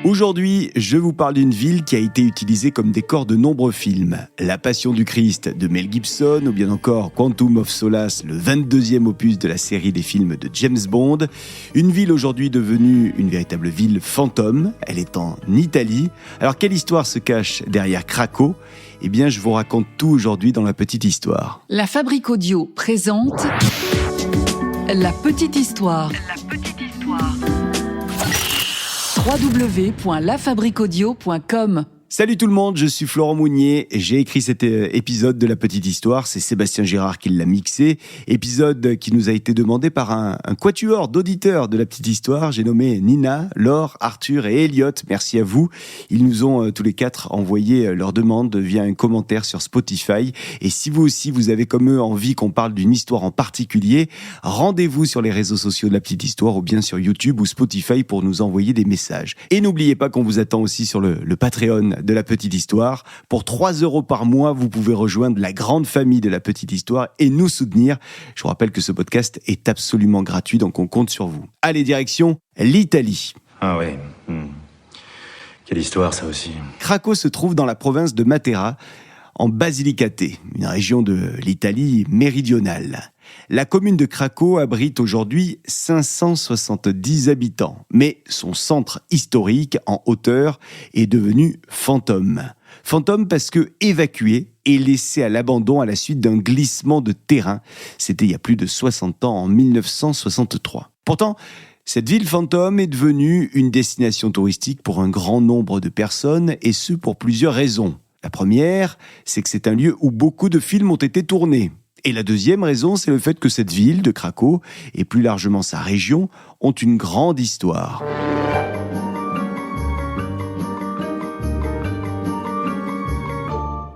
Aujourd'hui, je vous parle d'une ville qui a été utilisée comme décor de nombreux films. La Passion du Christ de Mel Gibson ou bien encore Quantum of Solace, le 22e opus de la série des films de James Bond. Une ville aujourd'hui devenue une véritable ville fantôme. Elle est en Italie. Alors quelle histoire se cache derrière Craco ? Eh bien, je vous raconte tout aujourd'hui dans La Petite Histoire. La Fabrique Audio présente La Petite Histoire. www.lafabriqueaudio.com. Salut tout le monde, je suis Florent Mounier et j'ai écrit cet épisode de La Petite Histoire, c'est Sébastien Girard qui l'a mixé, épisode qui nous a été demandé par un quatuor d'auditeurs de La Petite Histoire. J'ai nommé Nina, Laure, Arthur et Elliot, merci à vous. Ils nous ont tous les quatre envoyé leur demande via un commentaire sur Spotify, et si vous aussi vous avez comme eux envie qu'on parle d'une histoire en particulier, rendez-vous sur les réseaux sociaux de La Petite Histoire ou bien sur YouTube ou Spotify pour nous envoyer des messages. Et n'oubliez pas qu'on vous attend aussi sur le Patreon de La Petite Histoire. Pour 3 € par mois, vous pouvez rejoindre la grande famille de La Petite Histoire et nous soutenir. Je vous rappelle que ce podcast est absolument gratuit, donc on compte sur vous. Allez, direction l'Italie. Ah ouais. Quelle histoire, ça aussi. Craco se trouve dans la province de Matera, en Basilicate, une région de l'Italie méridionale. La commune de Craco abrite aujourd'hui 570 habitants, mais son centre historique en hauteur est devenu fantôme. Fantôme parce que évacué et laissé à l'abandon à la suite d'un glissement de terrain. C'était il y a plus de 60 ans, en 1963. Pourtant, cette ville fantôme est devenue une destination touristique pour un grand nombre de personnes, et ce pour plusieurs raisons. La première, c'est que c'est un lieu où beaucoup de films ont été tournés. Et la deuxième raison, c'est le fait que cette ville de Craco, et plus largement sa région, ont une grande histoire.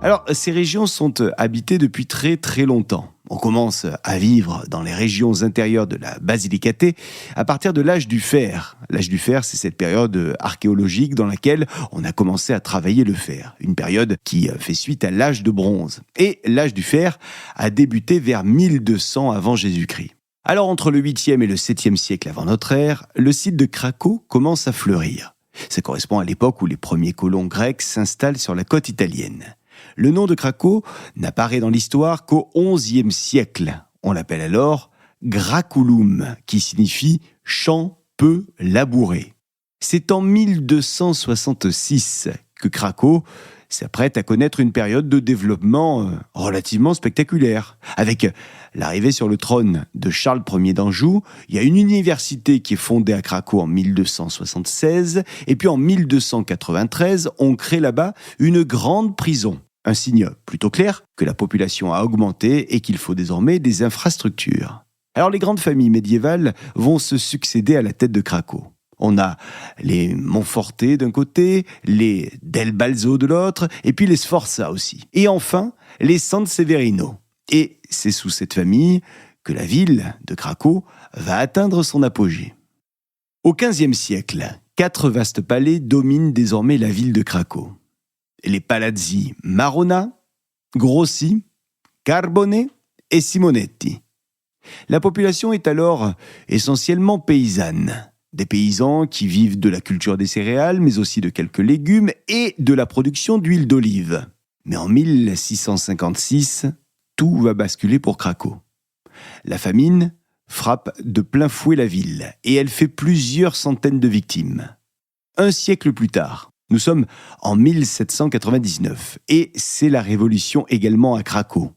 Alors, ces régions sont habitées depuis très très longtemps. On commence à vivre dans les régions intérieures de la Basilicate à partir de l'âge du fer. L'âge du fer, c'est cette période archéologique dans laquelle on a commencé à travailler le fer. Une période qui fait suite à l'âge de bronze. Et l'âge du fer a débuté vers 1200 avant Jésus-Christ. Alors, entre le 8e et le 7e siècle avant notre ère, le site de Craco commence à fleurir. Ça correspond à l'époque où les premiers colons grecs s'installent sur la côte italienne. Le nom de Craco n'apparaît dans l'histoire qu'au XIe siècle. On l'appelle alors Graculum, qui signifie « champ peu labouré ». C'est en 1266 que Craco s'apprête à connaître une période de développement relativement spectaculaire. Avec l'arrivée sur le trône de Charles Ier d'Anjou, il y a une université qui est fondée à Craco en 1276, et puis en 1293, on crée là-bas une grande prison. Un signe plutôt clair que la population a augmenté et qu'il faut désormais des infrastructures. Alors les grandes familles médiévales vont se succéder à la tête de Craco. On a les Monforté d'un côté, les Del Balzo de l'autre, et puis les Sforza aussi. Et enfin, les Sanseverino. Et c'est sous cette famille que la ville de Craco va atteindre son apogée. Au XVe siècle, 4 vastes palais dominent désormais la ville de Craco. Les palazzi Marona, Grossi, Carbone et Simonetti. La population est alors essentiellement paysanne. Des paysans qui vivent de la culture des céréales, mais aussi de quelques légumes et de la production d'huile d'olive. Mais en 1656, tout va basculer pour Craco. La famine frappe de plein fouet la ville et elle fait plusieurs centaines de victimes. Un siècle plus tard, nous sommes en 1799 et c'est la révolution également à Craco.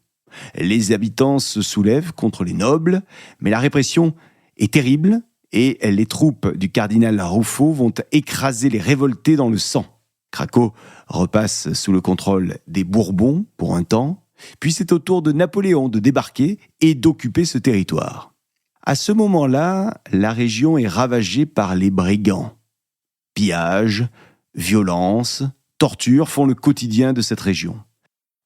Les habitants se soulèvent contre les nobles, mais la répression est terrible et les troupes du cardinal Ruffo vont écraser les révoltés dans le sang. Craco repasse sous le contrôle des Bourbons pour un temps, puis c'est au tour de Napoléon de débarquer et d'occuper ce territoire. À ce moment-là, la région est ravagée par les brigands. Pillages, violence, torture font le quotidien de cette région.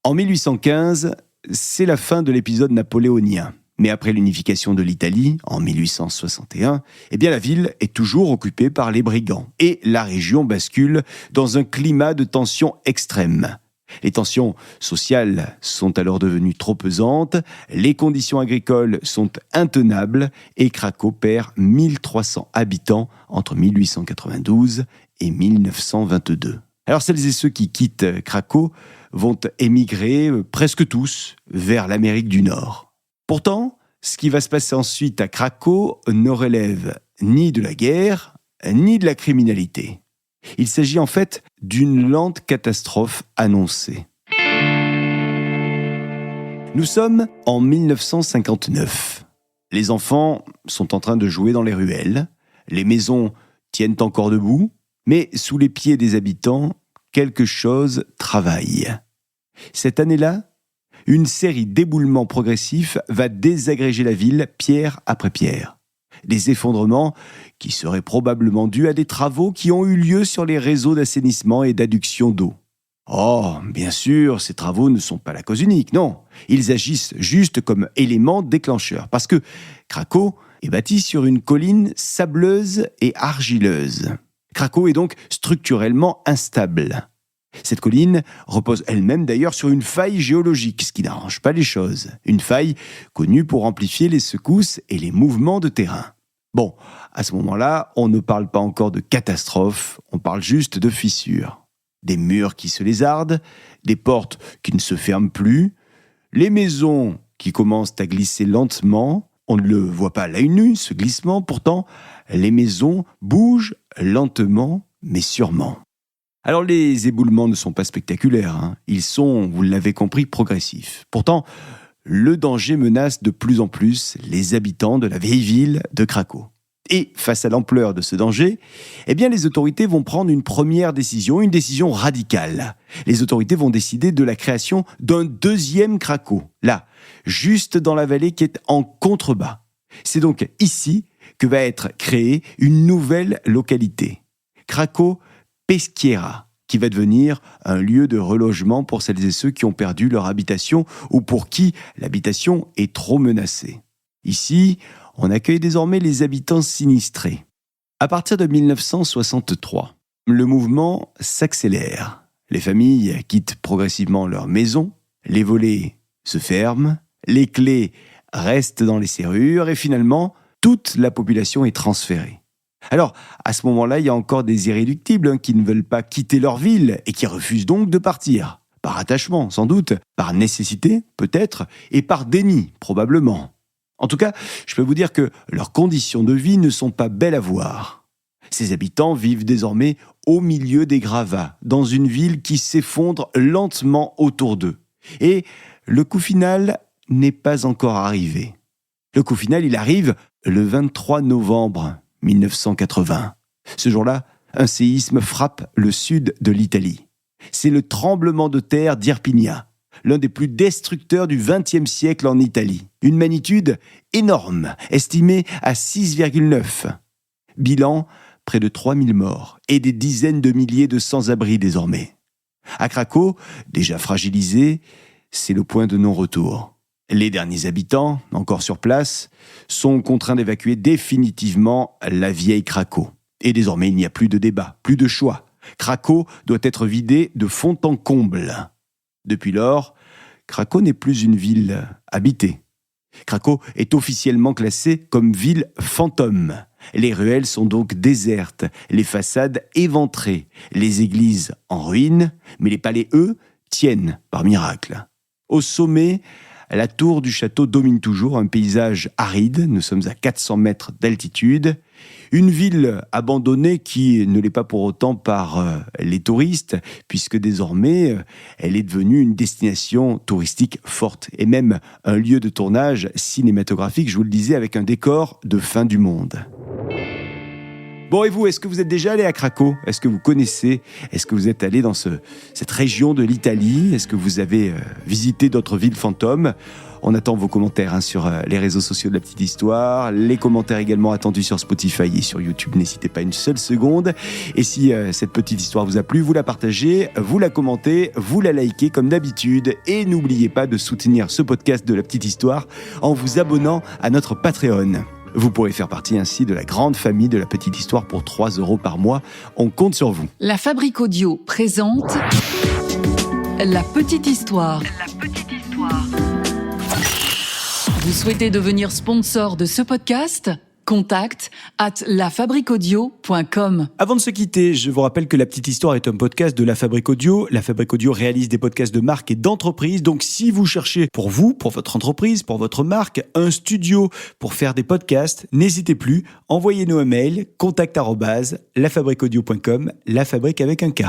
En 1815, c'est la fin de l'épisode napoléonien. Mais après l'unification de l'Italie, en 1861, la ville est toujours occupée par les brigands. Et la région bascule dans un climat de tension extrême. Les tensions sociales sont alors devenues trop pesantes, les conditions agricoles sont intenables et Craco perd 1300 habitants entre 1892 et 1922. Alors celles et ceux qui quittent Cracow vont émigrer presque tous vers l'Amérique du Nord. Pourtant, ce qui va se passer ensuite à Cracow ne relève ni de la guerre, ni de la criminalité. Il s'agit en fait d'une lente catastrophe annoncée. Nous sommes en 1959. Les enfants sont en train de jouer dans les ruelles. Les maisons tiennent encore debout, mais sous les pieds des habitants, quelque chose travaille. Cette année-là, une série d'éboulements progressifs va désagréger la ville pierre après pierre. Des effondrements qui seraient probablement dus à des travaux qui ont eu lieu sur les réseaux d'assainissement et d'adduction d'eau. Oh, bien sûr, ces travaux ne sont pas la cause unique, non. Ils agissent juste comme élément déclencheur, parce que Cracow est bâti sur une colline sableuse et argileuse. Cracow est donc structurellement instable. Cette colline repose elle-même d'ailleurs sur une faille géologique, ce qui n'arrange pas les choses. Une faille connue pour amplifier les secousses et les mouvements de terrain. Bon, à ce moment-là, on ne parle pas encore de catastrophe, on parle juste de fissures. Des murs qui se lézardent, des portes qui ne se ferment plus, les maisons qui commencent à glisser lentement. On ne le voit pas à l'œil nu, ce glissement, pourtant, les maisons bougent lentement, mais sûrement. Alors les éboulements ne sont pas spectaculaires, Ils sont, vous l'avez compris, progressifs. Pourtant, le danger menace de plus en plus les habitants de la vieille ville de Cracow. Et face à l'ampleur de ce danger, les autorités vont prendre une première décision, une décision radicale. Les autorités vont décider de la création d'un deuxième Cracow, là, juste dans la vallée qui est en contrebas. C'est donc ici que va être créée une nouvelle localité, Cracow-Pesquiera, qui va devenir un lieu de relogement pour celles et ceux qui ont perdu leur habitation ou pour qui l'habitation est trop menacée. Ici, on accueille désormais les habitants sinistrés. À partir de 1963, le mouvement s'accélère. Les familles quittent progressivement leur maison, les volets se ferment, les clés restent dans les serrures et finalement, toute la population est transférée. Alors, à ce moment-là, il y a encore des irréductibles qui ne veulent pas quitter leur ville et qui refusent donc de partir. Par attachement, sans doute, par nécessité, peut-être, et par déni, probablement. En tout cas, je peux vous dire que leurs conditions de vie ne sont pas belles à voir. Ces habitants vivent désormais au milieu des gravats, dans une ville qui s'effondre lentement autour d'eux. Et le coup final n'est pas encore arrivé. Le coup final, il arrive le 23 novembre 1980. Ce jour-là, un séisme frappe le sud de l'Italie. C'est le tremblement de terre d'Irpinia, l'un des plus destructeurs du XXe siècle en Italie. Une magnitude énorme, estimée à 6,9. Bilan, près de 3000 morts et des dizaines de milliers de sans-abri désormais. À Cracow, déjà fragilisé, c'est le point de non-retour. Les derniers habitants, encore sur place, sont contraints d'évacuer définitivement la vieille Cracow. Et désormais, il n'y a plus de débat, plus de choix. Cracow doit être vidée de fond en comble. Depuis lors, Cracow n'est plus une ville habitée. Cracow est officiellement classée comme ville fantôme. Les ruelles sont donc désertes, les façades éventrées, les églises en ruine, mais les palais, eux, tiennent par miracle. Au sommet, la tour du château domine toujours un paysage aride, nous sommes à 400 mètres d'altitude. Une ville abandonnée qui ne l'est pas pour autant par les touristes, puisque désormais, elle est devenue une destination touristique forte, et même un lieu de tournage cinématographique, je vous le disais, avec un décor de fin du monde. Bon, et vous, est-ce que vous êtes déjà allé à Cracow ? Est-ce que vous connaissez ? Est-ce que vous êtes allé dans cette région de l'Italie ? Est-ce que vous avez visité d'autres villes fantômes ? On attend vos commentaires sur les réseaux sociaux de La Petite Histoire. Les commentaires également attendus sur Spotify et sur YouTube. N'hésitez pas une seule seconde. Et si cette petite histoire vous a plu, vous la partagez, vous la commentez, vous la likez comme d'habitude. Et n'oubliez pas de soutenir ce podcast de La Petite Histoire en vous abonnant à notre Patreon. Vous pourrez faire partie ainsi de la grande famille de La Petite Histoire pour 3 € par mois. On compte sur vous. La Fabrique Audio présente La Petite Histoire. La Petite Histoire. Vous souhaitez devenir sponsor de ce podcast ? contact@lafabriquaudio.com. Avant de se quitter, je vous rappelle que La Petite Histoire est un podcast de La Fabrique Audio. La Fabrique Audio réalise des podcasts de marques et d'entreprises. Donc, si vous cherchez pour vous, pour votre entreprise, pour votre marque, un studio pour faire des podcasts, n'hésitez plus. Envoyez-nous un mail, contact@lafabriqueaudio.com, la fabrique avec un K.